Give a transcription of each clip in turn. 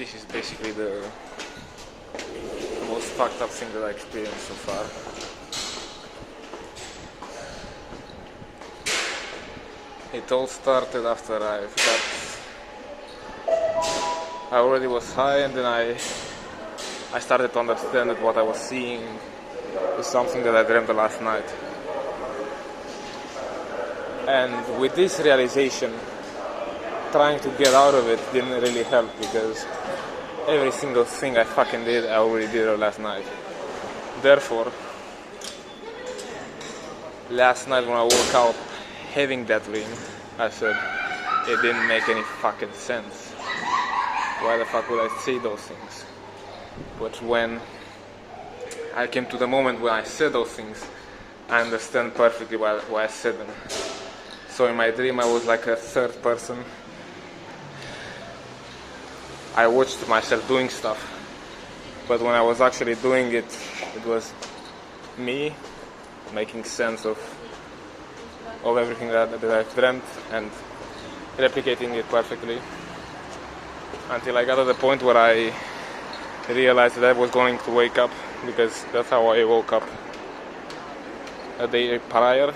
this is basically the most fucked up thing that I experienced so far. It all started after I already was high, and then I started to understand that what I was seeing is something that I dreamt the last night. And with this realization, trying to get out of it didn't really help, because every single thing I fucking did, I already did it last night. Therefore, last night when I woke up having that dream, I said, it didn't make any fucking sense. Why the fuck would I say those things? But when I came to the moment when I said those things, I understand perfectly why I said them. So in my dream I was like a third person. I watched myself doing stuff, but when I was actually doing it, it was me making sense of everything that I've dreamt and replicating it perfectly, until I got to the point where I realized that I was going to wake up, because that's how I woke up a day prior.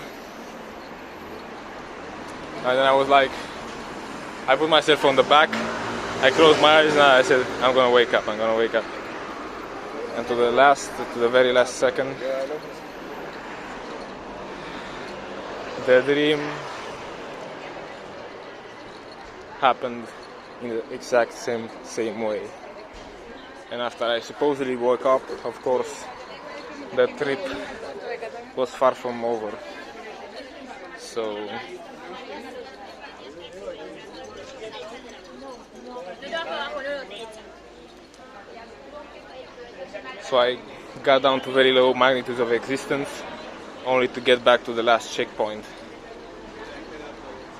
And then I was like, I put myself on the back, I closed my eyes and I said, I'm gonna wake up. And to the very last second, the dream happened in the exact same way. And after I supposedly woke up, of course, the trip was far from over. So I got down to very low magnitudes of existence, only to get back to the last checkpoint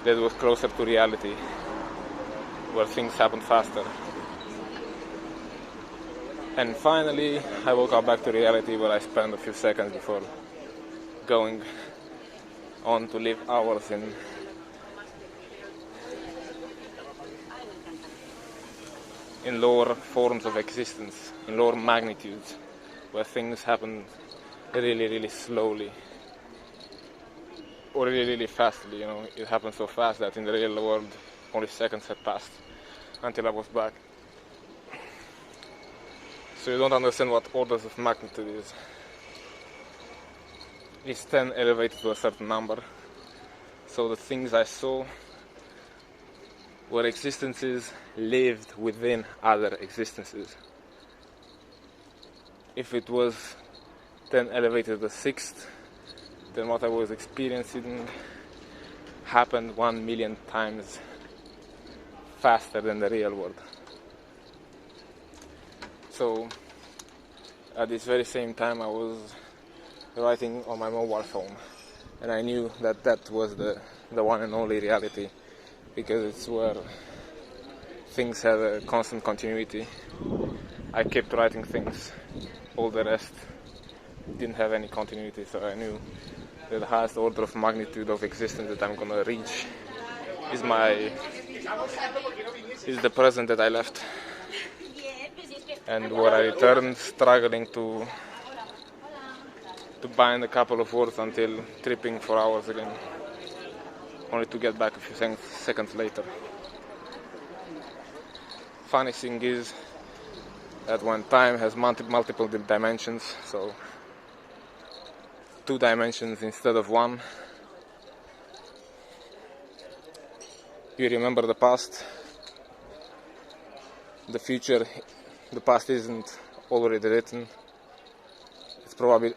that was closer to reality, where things happened faster. And finally, I woke up back to reality, where I spent a few seconds before going on to live hours in lower forms of existence, in lower magnitudes, where things happen really, really slowly, or really, really fastly. It happened so fast that in the real world only seconds had passed until I was back. So you don't understand what orders of magnitude is. It's 10 elevated to a certain number. So the things I saw were existences lived within other existences. If it was 10 elevated to the 6th, then what I was experiencing happened 1 million times faster than the real world. So at this very same time I was writing on my mobile phone, and I knew that that was the one and only reality, because it's where things have a constant continuity. I kept writing things, all the rest didn't have any continuity, so I knew that the highest order of magnitude of existence that I'm gonna reach is the present that I left, and where I returned struggling to bind a couple of words until tripping for hours again, only to get back a few seconds later. Funny thing is that when time has multiple dimensions, so 2 dimensions instead of 1, you remember the past, the future, the past isn't already written, it's probably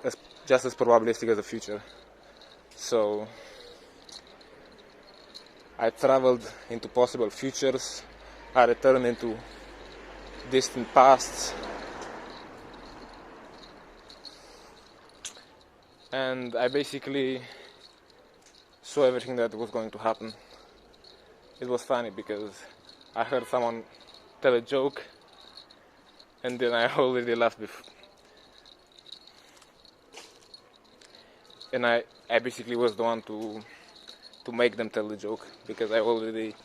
just as probabilistic as the future. So I traveled into possible futures, I returned into distant pasts, and I basically saw everything that was going to happen. It was funny because I heard someone tell a joke, and then I already laughed before. And I basically was the one to make them tell the joke, because I already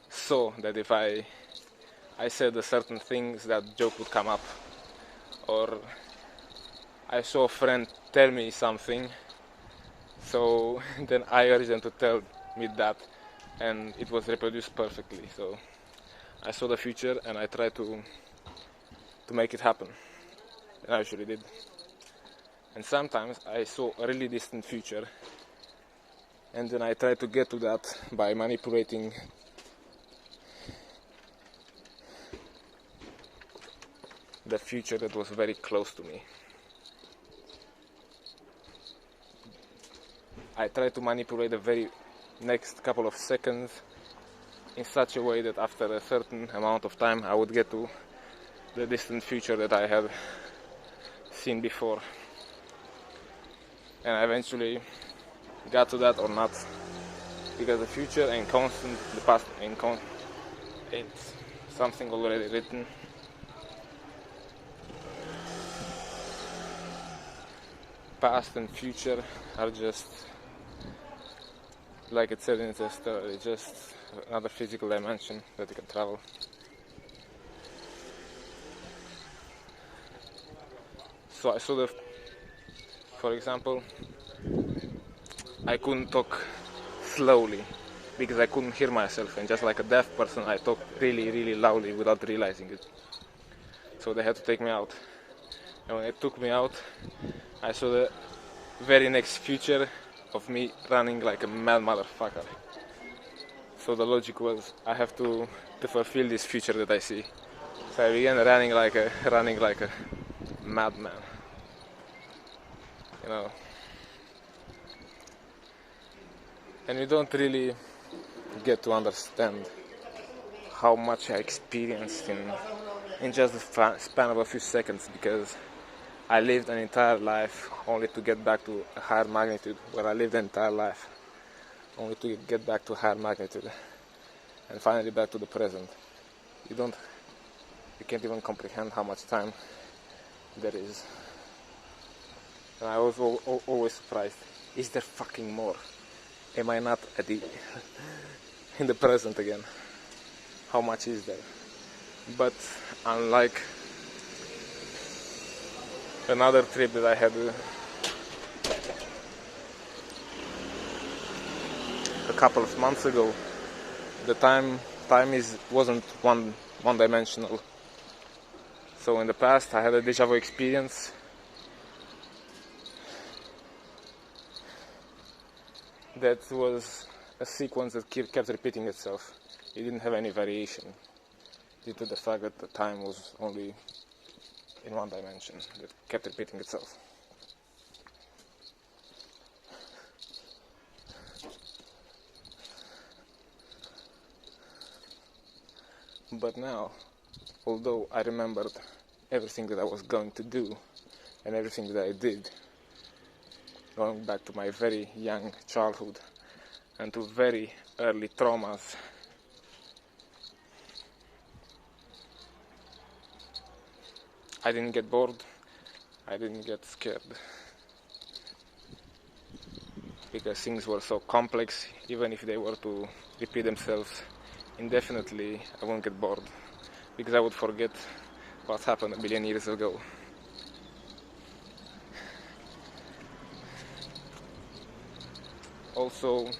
saw that if I I said certain things that joke would come up, or I saw a friend tell me something, so then I urged them to tell me that, and it was reproduced perfectly. So I saw the future and I tried to make it happen, and I usually did. And sometimes I saw a really distant future, and then I tried to get to that by manipulating the future that was very close to me. I tried to manipulate the very next couple of seconds in such a way that after a certain amount of time I would get to the distant future that I had seen before. And I eventually got to that or not, because the future ain't constant, the past ain't something already written. Past and future are just, like it said in the story, just another physical dimension that you can travel. So I saw for example, I couldn't talk slowly because I couldn't hear myself, and just like a deaf person I talked really, really loudly without realizing it. So they had to take me out. And when they took me out, I saw the very next future of me running like a mad motherfucker. So the logic was, I have to fulfill this future that I see. So I began running like a madman. You know. And you don't really get to understand how much I experienced in just the span of a few seconds, because I lived an entire life only to get back to a higher magnitude, where I lived an entire life only to get back to a higher magnitude, and finally back to the present. You can't even comprehend how much time there is. And I was always surprised. Is there fucking more? Am I not in the present again? How much is there? But unlike another trip that I had a couple of months ago, the time wasn't one dimensional. So in the past I had a deja vu experience that was a sequence that kept repeating itself. It didn't have any variation due to the fact that the time was only in one dimension that kept repeating itself. But now, although I remembered everything that I was going to do and everything that I did, going back to my very young childhood and to very early traumas, I didn't get bored, I didn't get scared, because things were so complex. Even if they were to repeat themselves indefinitely, I won't get bored, because I would forget what happened a billion years ago. Also,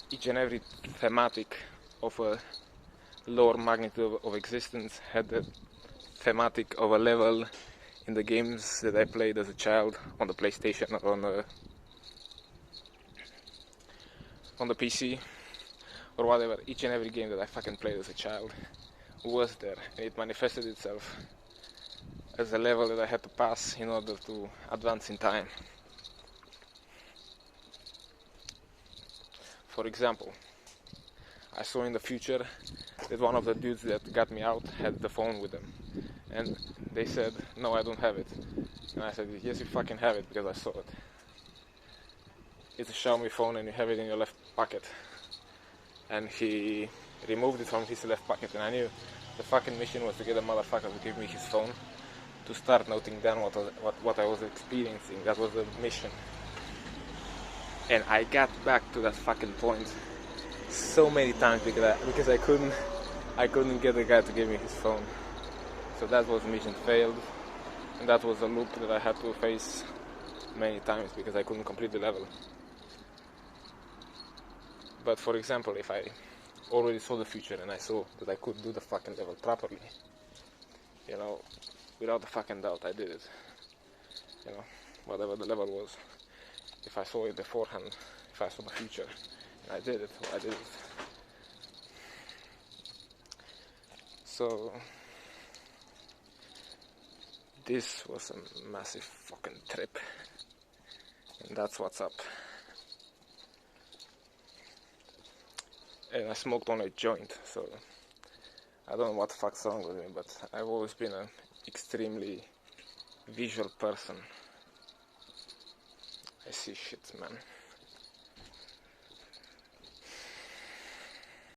each and every thematic of a lower magnitude of existence had the thematic of a level in the games that I played as a child on the PlayStation or on the PC or whatever. Each and every game that I fucking played as a child was there, and it manifested itself as a level that I had to pass in order to advance in time. For example, I saw in the future that one of the dudes that got me out had the phone with them, and they said, "No, I don't have it." And I said, "Yes, you fucking have it, because I saw it. It's a Xiaomi phone and you have it in your left pocket." And he removed it from his left pocket, and I knew the fucking mission was to get a motherfucker to give me his phone to start noting down what I was experiencing. That was the mission. And I got back to that fucking point so many times because I couldn't I couldn't get the guy to give me his phone. So that was mission failed, and that was a loop that I had to face many times because I couldn't complete the level. But for example, if I already saw the future and I saw that I could do the fucking level properly, you know, without a fucking doubt, I did it. You know, whatever the level was, if I saw it beforehand, if I saw the future, and I did it, well, I did it. So this was a massive fucking trip, and that's what's up. And I smoked on a joint, so I don't know what the fuck's wrong with me, but I've always been an extremely visual person. I see shit, man.